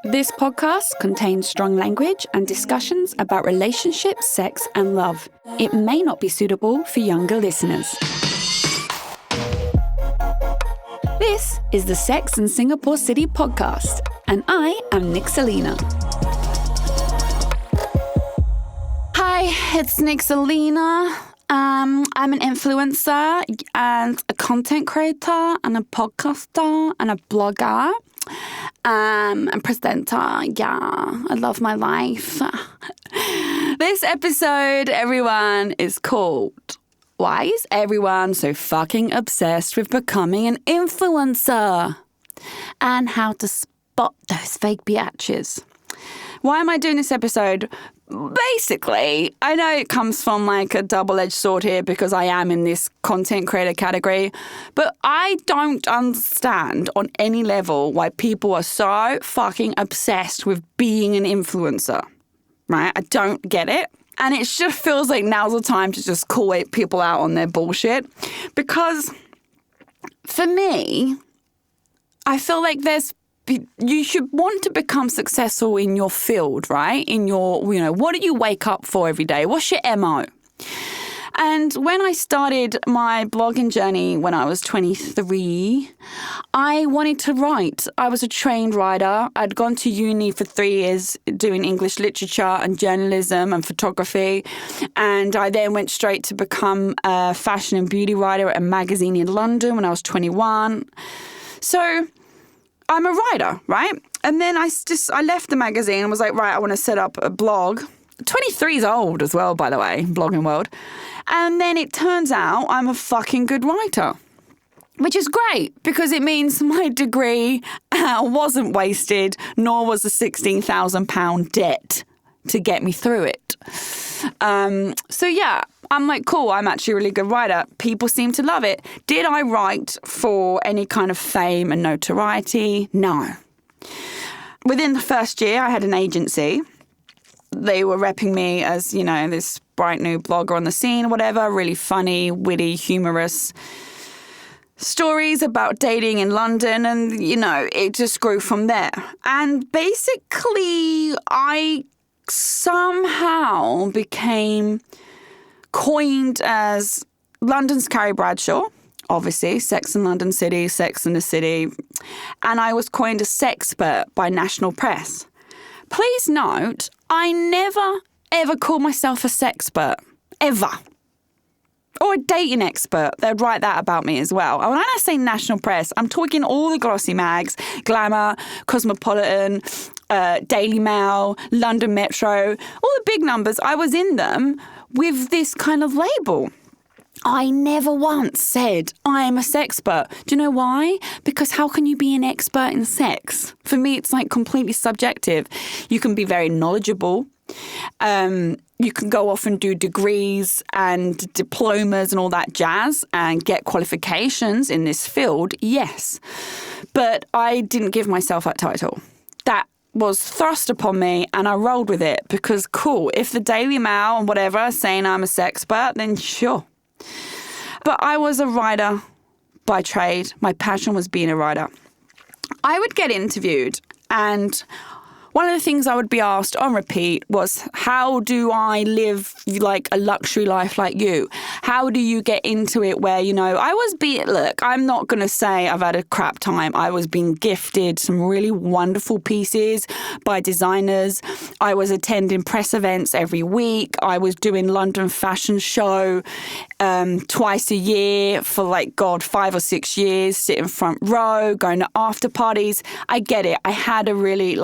This podcast contains strong language and discussions about relationships, sex, and love. It may not be suitable for younger listeners. This is the Sex and Singapore City podcast, and I am Nick Selena. Hi, it's Nick Selena. I'm an influencer and a content creator and a podcaster and a blogger. A presenter. Yeah, I love my life. This episode, everyone, is called Why is Everyone So Fucking Obsessed with Becoming an Influencer? And how to spot those fake biatches. Why am I doing this episode? Basically, I know it comes from like a double-edged sword here because I am in this content creator category, but I don't understand on any level why people are so fucking obsessed with being an influencer, right? I don't get it. And it just feels like now's the time to just call people out on their bullshit because for me, I feel like you should want to become successful in your field, right? In your, what do you wake up for every day? What's your MO? And when I started my blogging journey when I was 23, I wanted to write. I was a trained writer. I'd gone to uni for 3 years doing English literature and journalism and photography. And I then went straight to become a fashion and beauty writer at a magazine in London when I was 21. So I'm a writer, right? And then I left the magazine and was like, right, I want to set up a blog. 23 is old as well, by the way, blogging world. And then it turns out I'm a fucking good writer, which is great because it means my degree wasn't wasted, nor was the £16,000 debt to get me through it. So yeah, I'm like, cool, I'm actually a really good writer. People seem to love it. Did I write for any kind of fame and notoriety? No. Within the first year, I had an agency. They were repping me as, this bright new blogger on the scene or whatever, really funny, witty, humorous stories about dating in London. And, it just grew from there. And basically, I somehow became coined as London's Carrie Bradshaw, obviously, Sex and London City, Sex and the City, and I was coined a sexpert by national press. Please note, I never, ever call myself a sexpert, ever. Or a dating expert. They'd write that about me as well. And when I say national press, I'm talking all the glossy mags, Glamour, Cosmopolitan, Daily Mail, London Metro, all the big numbers. I was in them with this kind of label. I never once said I'm a sexpert. Do you know why? Because how can you be an expert in sex? For me, it's like completely subjective. You can be very knowledgeable. You can go off and do degrees and diplomas and all that jazz and get qualifications in this field, yes. But I didn't give myself that title. That was thrust upon me and I rolled with it because, cool, if the Daily Mail and whatever are saying I'm a sexpert, then sure. But I was a writer by trade. My passion was being a writer. I would get interviewed and one of the things I would be asked on repeat was, how do I live like a luxury life like you? How do you get into it where, look, I'm not going to say I've had a crap time. I was being gifted some really wonderful pieces by designers. I was attending press events every week. I was doing London Fashion Show twice a year for 5 or 6 years, sitting front row, going to after parties. I get it. I had a really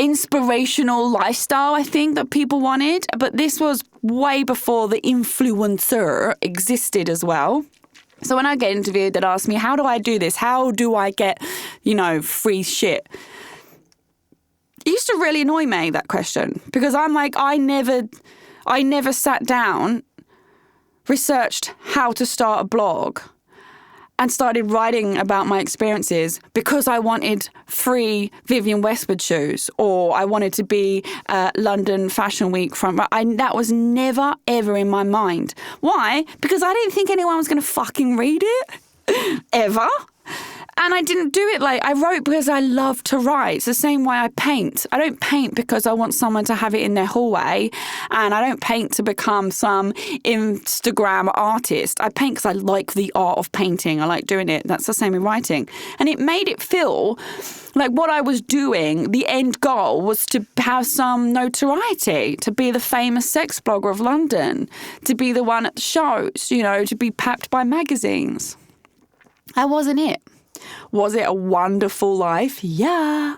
inspirational lifestyle, I think, that people wanted. But this was way before the influencer existed as well. So when I get interviewed, they'd ask me, how do I do this? How do I get, free shit? It used to really annoy me, that question, because I'm like, I never sat down, researched how to start a blog and started writing about my experiences because I wanted free Vivienne Westwood shoes or I wanted to be London Fashion Week that was never, ever in my mind. Why? Because I didn't think anyone was going to fucking read it, ever. And I didn't do it I wrote because I love to write. It's the same way I paint. I don't paint because I want someone to have it in their hallway. And I don't paint to become some Instagram artist. I paint because I like the art of painting. I like doing it. That's the same with writing. And it made it feel like what I was doing, the end goal was to have some notoriety, to be the famous sex blogger of London, to be the one at the shows, to be papped by magazines. That wasn't it. Was it a wonderful life? Yeah.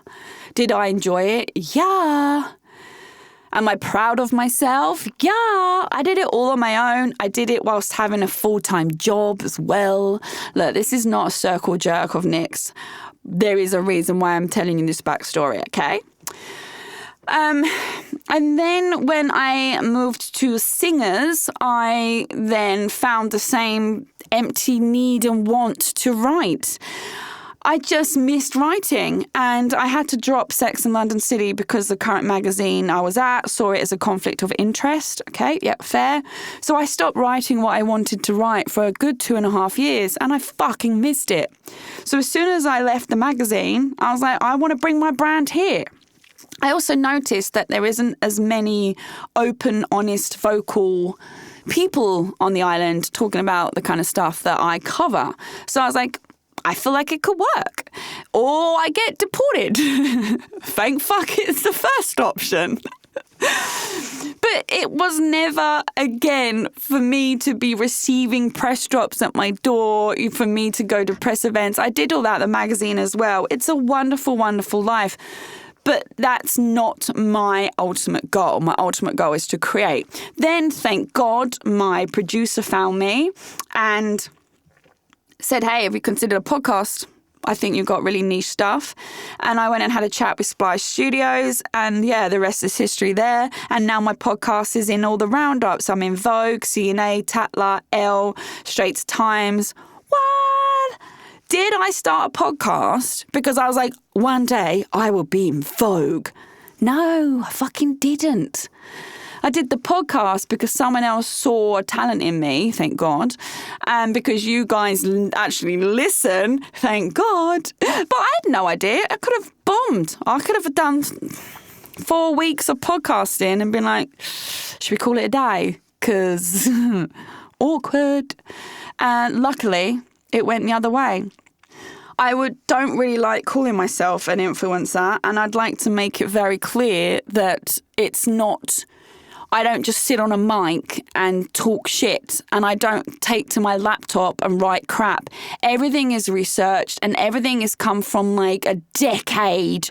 Did I enjoy it? Yeah. Am I proud of myself? Yeah. I did it all on my own. I did it whilst having a full-time job as well. Look, this is not a circle jerk of Nix. There is a reason why I'm telling you this backstory, okay? And then when I moved to singers, I then found the same empty need and want to write. I just missed writing, and I had to drop Sex and London City because the current magazine I was at saw it as a conflict of interest. Okay, yeah, fair. So I stopped writing what I wanted to write for a good 2.5 years, and I fucking missed it. So as soon as I left the magazine, I was like, I want to bring my brand here. I also noticed that there isn't as many open, honest, vocal people on the island talking about the kind of stuff that I cover. So I was like, I feel like it could work. Or I get deported. Thank fuck it's the first option. But it was never, again, for me to be receiving press drops at my door, for me to go to press events. I did all that at the magazine as well. It's a wonderful, wonderful life. But that's not my ultimate goal. My ultimate goal is to create. Then, thank God, my producer found me and said, hey, have you considered a podcast? I think you've got really niche stuff. And I went and had a chat with Splice Studios, and yeah, the rest is history there. And now my podcast is in all the roundups. I'm in Vogue, CNA, Tatler, Elle, Straits Times. What? Did I start a podcast because I was like, one day I will be in Vogue? No, I fucking didn't. I did the podcast because someone else saw a talent in me, thank God, and because you guys actually listen, thank God. But I had no idea. I could have bombed. I could have done 4 weeks of podcasting and been like, should we call it a day? Because awkward. And luckily, it went the other way. I don't really like calling myself an influencer, and I'd like to make it very clear that it's not... I don't just sit on a mic and talk shit, and I don't take to my laptop and write crap. Everything is researched, and everything has come from like a decade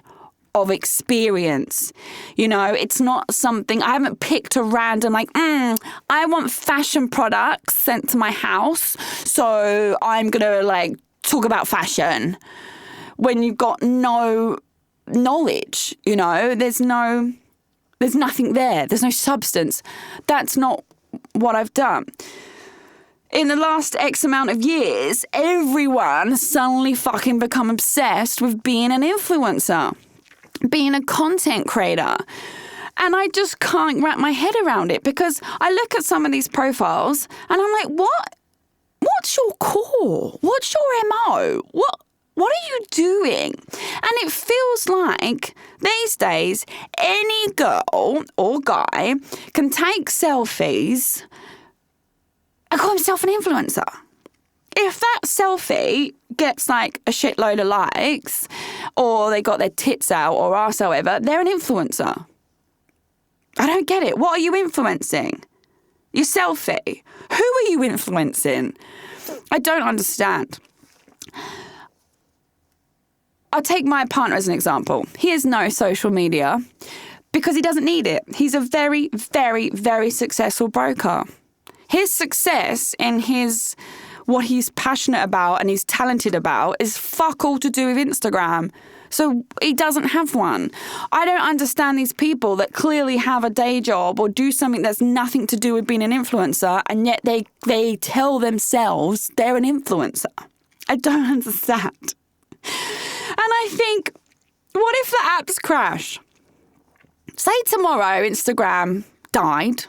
of experience. It's not something, I haven't picked a random I want fashion products sent to my house, so I'm going to talk about fashion. When you've got no knowledge, there's nothing there. There's no substance. That's not what I've done. In the last X amount of years, everyone suddenly fucking become obsessed with being an influencer, being a content creator. And I just can't wrap my head around it because I look at some of these profiles and I'm like, what? What's your core? What's your MO? What are you doing? And it feels like these days, any girl or guy can take selfies and call himself an influencer. If that selfie gets a shitload of likes, or they got their tits out or arse, however, they're an influencer. I don't get it. What are you influencing? Your selfie. Who are you influencing? I don't understand. I'll take my partner as an example. He has no social media because he doesn't need it. He's a very, very, very successful broker. His success in what he's passionate about and he's talented about is fuck all to do with Instagram. So he doesn't have one. I don't understand these people that clearly have a day job or do something that's nothing to do with being an influencer, and yet they tell themselves they're an influencer. I don't understand. And I think, what if the apps crash? Say tomorrow Instagram died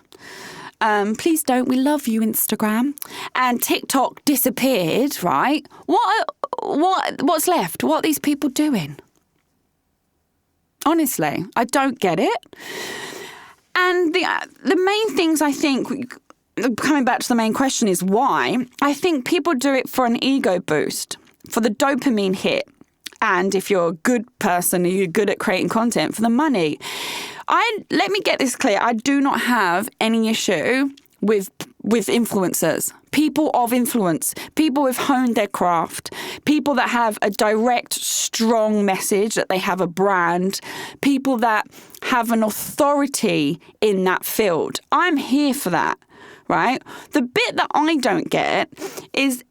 Please don't. We love you, Instagram. And TikTok disappeared, right? What's left? What are these people doing? Honestly, I don't get it. And the main things I think, coming back to the main question, is why. I think people do it for an ego boost, for the dopamine hit. And if you're a good person, you're good at creating content, for the money. Let me get this clear. I do not have any issue with influencers, people of influence, people who've honed their craft, people that have a direct, strong message, that they have a brand, people that have an authority in that field. I'm here for that, right? The bit that I don't get is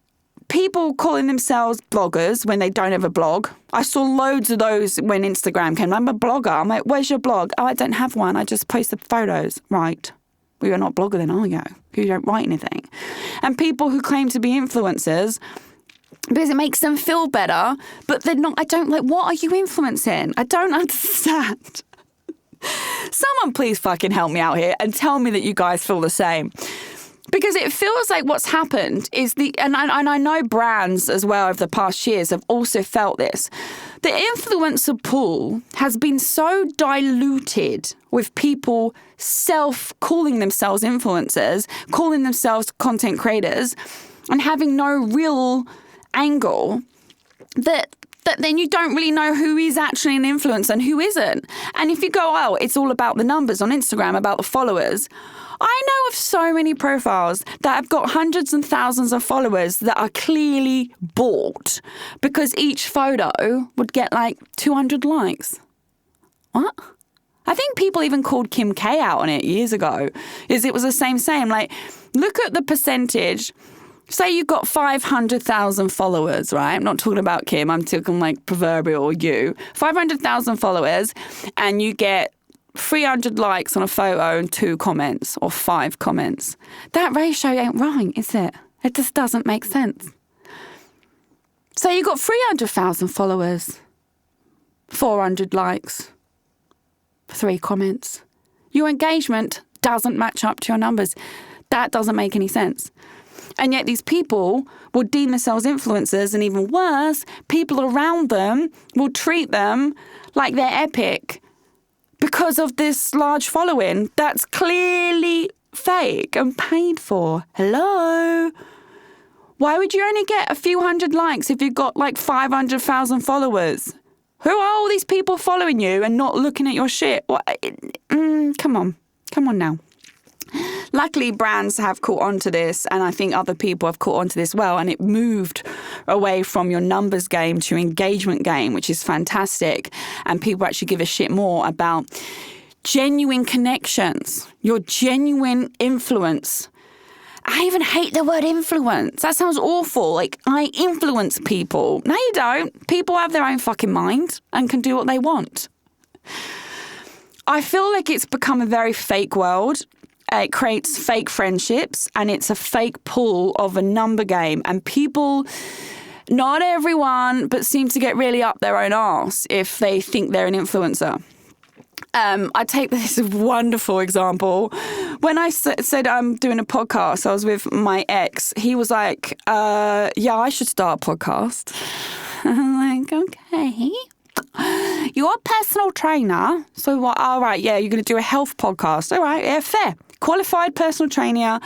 people calling themselves bloggers when they don't have a blog. I saw loads of those when Instagram came. I'm a blogger. I'm like, where's your blog? Oh, I don't have one. I just post the photos. Right. Well, you're not a blogger then, are you? You don't write anything. And people who claim to be influencers because it makes them feel better, but they're not. I don't like, what are you influencing? I don't understand. Someone please fucking help me out here and tell me that you guys feel the same. Because it feels like what's happened is and I know brands as well over the past years have also felt this. The influencer pool has been so diluted with people calling themselves influencers, calling themselves content creators, and having no real angle that then you don't really know who is actually an influencer and who isn't. And if you go, oh, it's all about the numbers on Instagram, about the followers. I know of so many profiles that have got hundreds and thousands of followers that are clearly bought because each photo would get like 200 likes. What? I think people even called Kim K out on it years ago. It was the same. Like, look at the percentage. Say you've got 500,000 followers, right? I'm not talking about Kim. I'm talking like proverbial you. 500,000 followers and you get 300 likes on a photo and 2 comments or 5 comments. That ratio ain't right, is it? It just doesn't make sense. So you got 300,000 followers, 400 likes, 3 comments. Your engagement doesn't match up to your numbers. That doesn't make any sense. And yet these people will deem themselves influencers, and even worse, people around them will treat them like they're epic because of this large following that's clearly fake and paid for. Hello? Why would you only get a few hundred likes if you've got like 500,000 followers? Who are all these people following you and not looking at your shit? Come on now. Luckily, brands have caught on to this, and I think other people have caught on to this well, and it moved away from your numbers game to your engagement game, which is fantastic. And people actually give a shit more about genuine connections, your genuine influence. I even hate the word influence. That sounds awful. Like, I influence people. No, you don't. People have their own fucking mind and can do what they want. I feel like it's become a very fake world. It creates fake friendships, and it's a fake pool of a number game. And people, not everyone, but seem to get really up their own arse if they think they're an influencer. I take this wonderful example. When I said I'm doing a podcast, I was with my ex. He was like, yeah, I should start a podcast. I'm like, okay. You're a personal trainer. So what? All right, yeah, you're going to do a health podcast. All right, yeah, fair. Qualified personal trainer.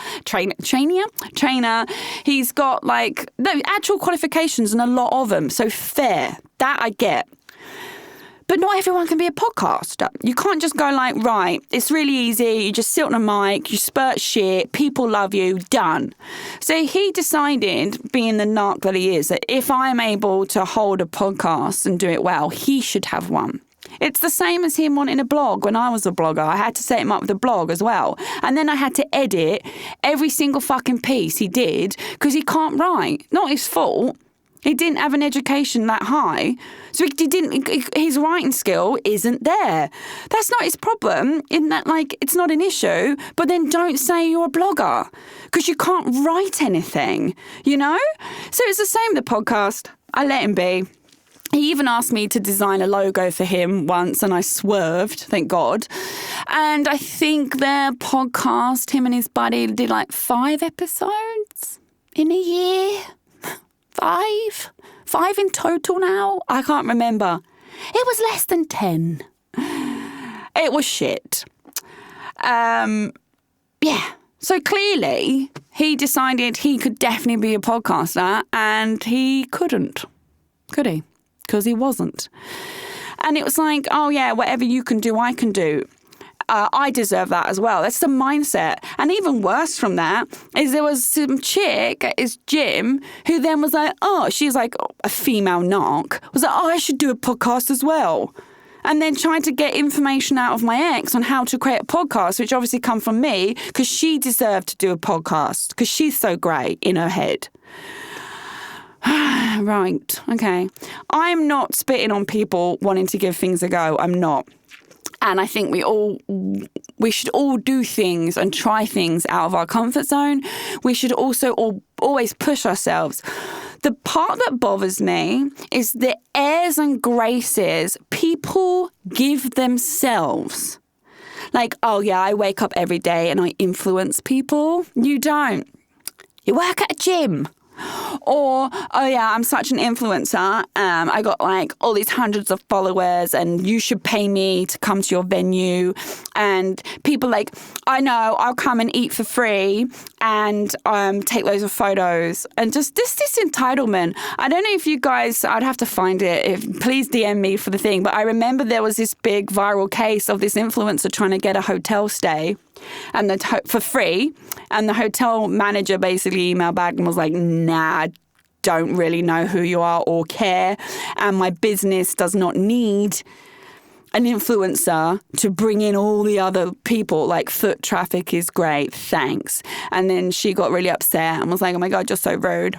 He's got like actual qualifications and a lot of them. So fair. That I get. But not everyone can be a podcaster. You can't just go like, right, it's really easy. You just sit on a mic, you spurt shit, people love you, done. So he decided, being the narc that he is, that if I'm able to hold a podcast and do it well, he should have one. It's the same as him wanting a blog. When I was a blogger, I had to set him up with a blog as well. And then I had to edit every single fucking piece he did because he can't write. Not his fault. He didn't have an education that high. So his writing skill isn't there. That's not his problem, in that, like, it's not an issue. But then don't say you're a blogger because you can't write anything, you know? So it's the same with the podcast. I let him be. He even asked me to design a logo for him once, and I swerved, thank God. And I think their podcast, him and his buddy, did like 5 episodes in a year. 5 in total now. I can't remember. It was less than 10. It was shit. Yeah. So clearly, he decided he could definitely be a podcaster, and he couldn't. Could he? Because he wasn't. And it was like, oh yeah, whatever you can do, I can do. I deserve that as well. That's the mindset. And even worse from that is there was some chick at his gym who then was like, oh, she's like a female narc, was like, oh, I should do a podcast as well. And then tried to get information out of my ex on how to create a podcast, which obviously come from me because she deserved to do a podcast because she's so great in her head. Right, okay. I'm not spitting on people wanting to give things a go. I'm not. And I think we should all do things and try things out of our comfort zone. We should also always push ourselves. The part that bothers me is the airs and graces people give themselves. Like, oh yeah, I wake up every day and I influence people. You don't. You work at a gym. Or, oh yeah, I'm such an influencer. I got like all these hundreds of followers and you should pay me to come to your venue. And people like, I know, I'll come and eat for free and take loads of photos. And just this entitlement. I don't know if you guys, I'd have to find it. Please DM me for the thing. But I remember there was this big viral case of this influencer trying to get a hotel stay and for free. And the hotel manager basically emailed back and was like, nah, don't really know who you are or care. And my business does not need an influencer to bring in all the other people. Like, foot traffic is great, thanks. And then she got really upset and was like, oh my God, you're so rude.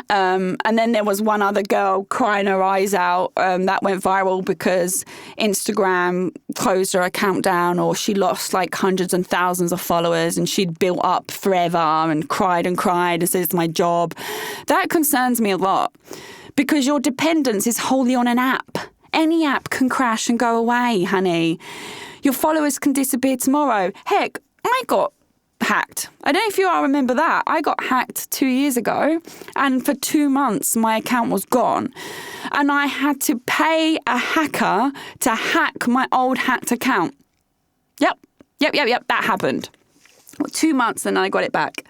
And then there was one other girl crying her eyes out. That went viral because Instagram closed her account down, or she lost like hundreds and thousands of followers, and she'd built up forever and cried and said, it's my job. That concerns me a lot because your dependence is wholly on an app. Any app can crash and go away, honey. Your followers can disappear tomorrow. Heck, I got hacked. I don't know if you all remember that. I got hacked 2 years ago, and for 2 months my account was gone. And I had to pay a hacker to hack my old hacked account. Yep. That happened. 2 months and I got it back.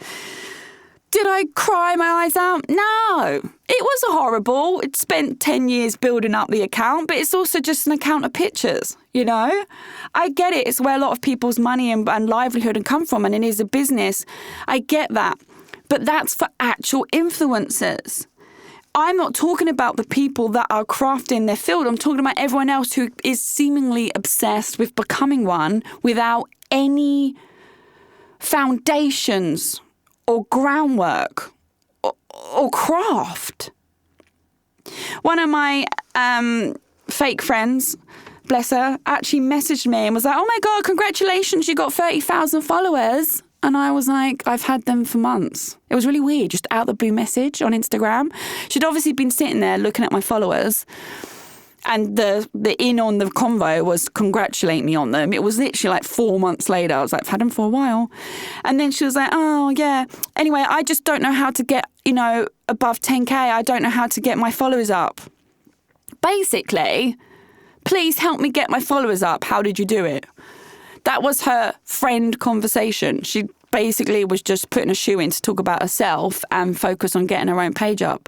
Did I cry my eyes out? No. It was horrible. It spent 10 years building up the account, but it's also just an account of pictures, you know? I get it. It's where a lot of people's money and livelihood come from, and it is a business. I get that. But that's for actual influencers. I'm not talking about the people that are crafting their field. I'm talking about everyone else who is seemingly obsessed with becoming one without any foundations or groundwork or craft. One of my fake friends, bless her, actually messaged me and was like, oh my God, congratulations, you got 30,000 followers. And I was like, I've had them for months. It was really weird, just out the blue message on Instagram. She'd obviously been sitting there looking at my followers. And the in on the convo was congratulate me on them. It was literally like 4 months later. I was like, I've had them for a while. And then she was like, oh, yeah. Anyway, I just don't know how to get, above 10K. I don't know how to get my followers up. Basically, please help me get my followers up. How did you do it? That was her friend conversation. She basically was just putting a shoe in to talk about herself and focus on getting her own page up.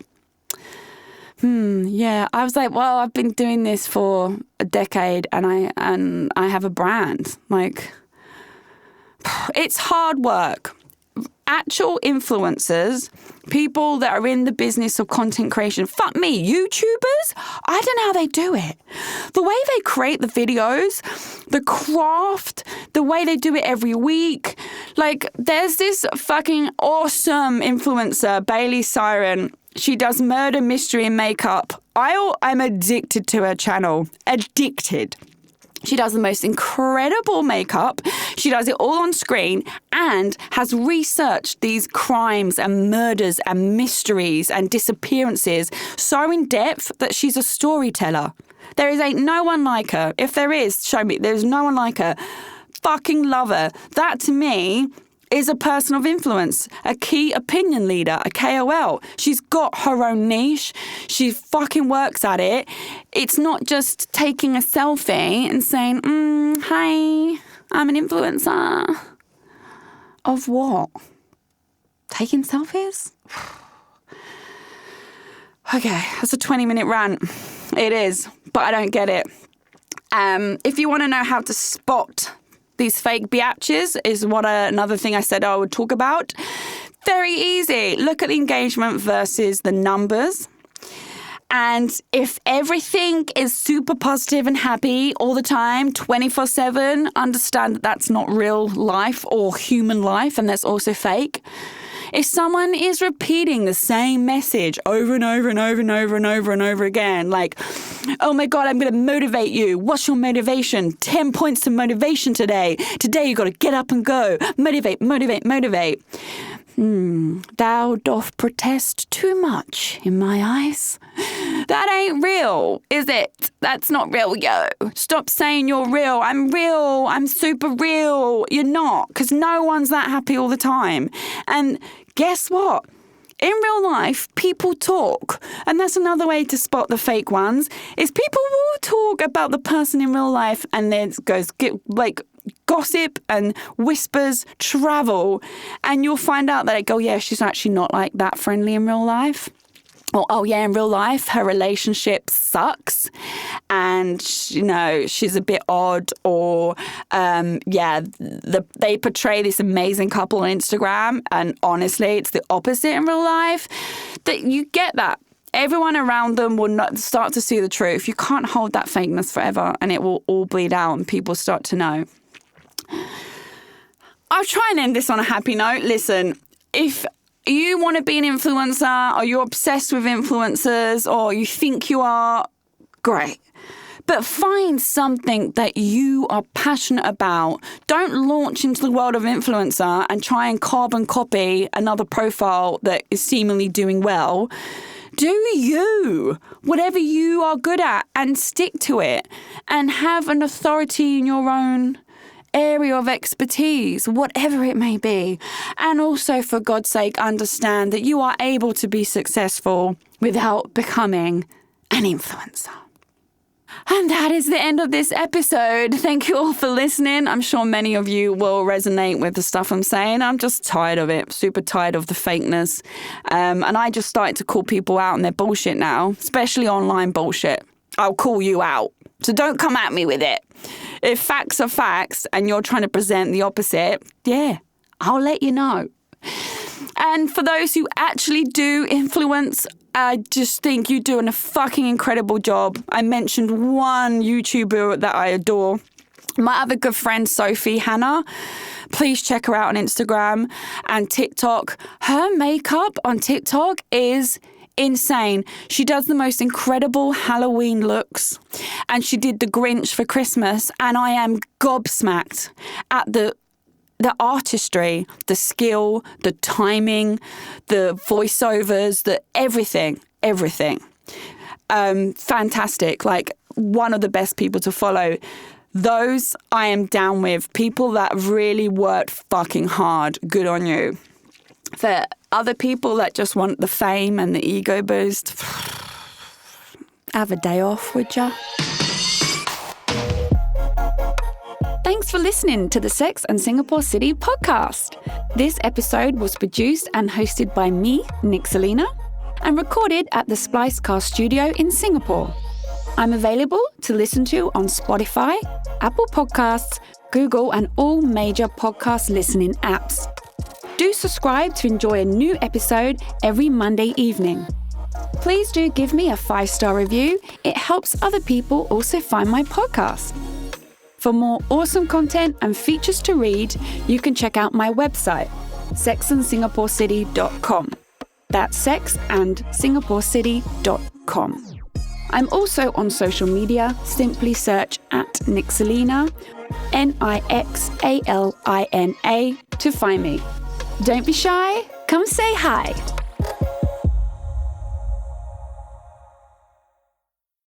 Yeah, I was like, well, I've been doing this for a decade and I have a brand. Like, it's hard work. Actual influencers, people that are in the business of content creation, fuck me, YouTubers, I don't know how they do it. The way they create the videos, the craft, the way they do it every week. Like, there's this fucking awesome influencer, Bailey Siren. She does murder, mystery, and makeup. I'm addicted to her channel. Addicted. She does the most incredible makeup. She does it all on screen and has researched these crimes and murders and mysteries and disappearances so in depth that she's a storyteller. There ain't no one like her. If there is, show me. There's no one like her. Fucking love her. That to me is a person of influence, a key opinion leader, a KOL. She's got her own niche. She fucking works at it. It's not just taking a selfie and saying, hi, I'm an influencer. Of what? Taking selfies? Okay, that's a 20-minute rant. It is, but I don't get it. If you want to know how to spot these fake biatches is another thing I said I would talk about. Very easy. Look at the engagement versus the numbers. And if everything is super positive and happy all the time, 24/7, understand that that's not real life or human life, and that's also fake. If someone is repeating the same message over and over and over and over and over and over again, like, oh my God, I'm going to motivate you. What's your motivation? 10 points to motivation today. Today you got to get up and go. Motivate, motivate, motivate. Thou doth protest too much in my eyes. That ain't real, is it? That's not real, yo. Stop saying you're real. I'm real. I'm super real. You're not, because no one's that happy all the time. And guess what? In real life, people talk. And that's another way to spot the fake ones, is people will talk about the person in real life and then it goes, gossip and whispers travel, and you'll find out that she's actually not like that friendly in real life. Or, in real life, her relationship sucks and, she's a bit odd. Or, they portray this amazing couple on Instagram and honestly, it's the opposite in real life. That you get that. Everyone around them will not start to see the truth. You can't hold that fakeness forever and it will all bleed out and people start to know. I'll try and end this on a happy note. Listen, if you want to be an influencer or you're obsessed with influencers or you think you are, great. But find something that you are passionate about. Don't launch into the world of influencer and try and carbon copy another profile that is seemingly doing well. Do you, whatever you are good at, and stick to it and have an authority in your own area of expertise, whatever it may be. And also, for God's sake, understand that you are able to be successful without becoming an influencer. And that is the end of this episode. Thank you all for listening. I'm sure many of you will resonate with the stuff I'm saying. I'm just tired of it, super tired of the fakeness. And I just started to call people out on their bullshit now, especially online bullshit. I'll call you out. So don't come at me with it. If facts are facts and you're trying to present the opposite, I'll let you know. And for those who actually do influence, I just think you're doing a fucking incredible job. I mentioned one YouTuber that I adore. My other good friend, Sophie Hannah. Please check her out on Instagram and TikTok. Her makeup on TikTok is insane. She does the most incredible Halloween looks, and she did the Grinch for Christmas, and I am gobsmacked at the artistry, the skill, the timing, the voiceovers, the everything. Fantastic. Like, one of the best people to follow. Those I am down with. People that really worked fucking hard. Good on you. For other people that just want the fame and the ego boost, have a day off, would ya? Thanks for listening to the Sex and Singapore City podcast. This episode was produced and hosted by me, Nick Selena, and recorded at the Splicecast studio in Singapore. I'm available to listen to on Spotify, Apple Podcasts, Google, and all major podcast listening apps. Do subscribe to enjoy a new episode every Monday evening. Please do give me a 5-star review. It helps other people also find my podcast. For more awesome content and features to read, you can check out my website, sexandsingaporecity.com. That's sexandsingaporecity.com. I'm also on social media. Simply search at Nixalina, Nixalina, to find me. Don't be shy, come say hi.